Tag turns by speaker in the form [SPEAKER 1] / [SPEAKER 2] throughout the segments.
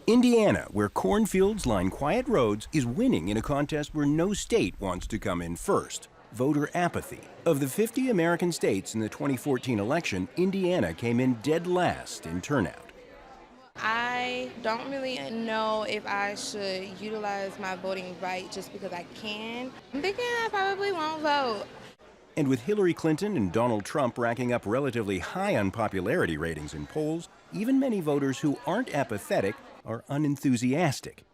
[SPEAKER 1] Indiana, where cornfields line quiet roads, is winning in a contest where no state wants to come in first. Voter apathy. Of the 50 American states in the 2014 election, Indiana came in dead last in turnout.
[SPEAKER 2] I don't really know if I should utilize my voting right just because I can. I'm thinking I probably won't vote.
[SPEAKER 1] And with Hillary Clinton and Donald Trump racking up relatively high unpopularity ratings in polls, even many voters who aren't apathetic are unenthusiastic.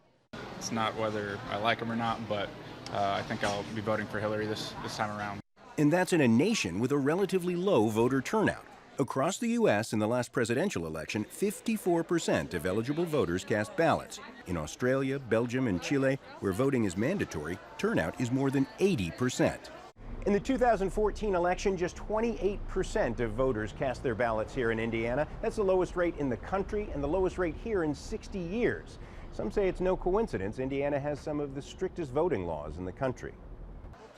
[SPEAKER 3] It's not whether I like them or not, but I think I'll be voting for Hillary this time around.
[SPEAKER 1] And that's in a nation with a relatively low voter turnout. Across the U.S. in the last presidential election, 54% of eligible voters cast ballots. In Australia, Belgium, and Chile, where voting is mandatory, turnout is more than 80%. In the 2014 election, just 28% of voters cast their ballots here in Indiana. That's the lowest rate in the country and the lowest rate here in 60 years. Some say it's no coincidence Indiana has some of the strictest voting laws in the country.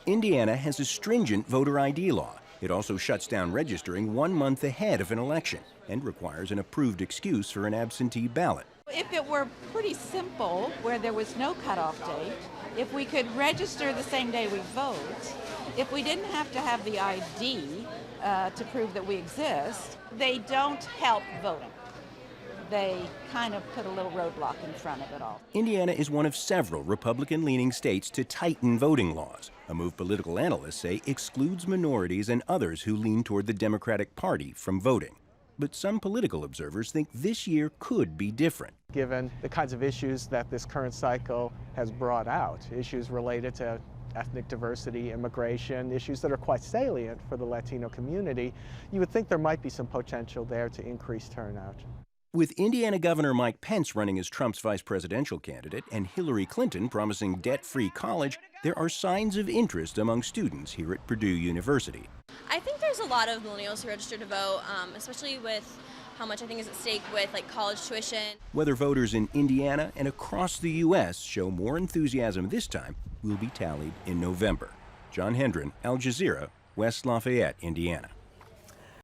[SPEAKER 1] Indiana has a stringent voter ID law. It also shuts down registering 1 month ahead of an election and requires an approved excuse for an absentee ballot.
[SPEAKER 4] If it were pretty simple, where there was no cutoff date, if we could register the same day we vote, if we didn't have to have the ID to prove that we exist, they don't help voting. They kind of put a little roadblock in front of it all.
[SPEAKER 1] Indiana is one of several Republican-leaning states to tighten voting laws, a move political analysts say excludes minorities and others who lean toward the Democratic Party from voting. But some political observers think this year could be different.
[SPEAKER 5] Given the kinds of issues that this current cycle has brought out, issues related to ethnic diversity, immigration, issues that are quite salient for the Latino community, you would think there might be some potential there to increase turnout.
[SPEAKER 1] With Indiana Governor Mike Pence running as Trump's vice presidential candidate and Hillary Clinton promising debt-free college, there are signs of interest among students here at Purdue University.
[SPEAKER 6] I think there's a lot of millennials who register to vote, especially with how much I think is at stake with college tuition.
[SPEAKER 1] Whether voters in Indiana and across the U.S. show more enthusiasm this time will be tallied in November. John Hendren, Al Jazeera, West Lafayette, Indiana.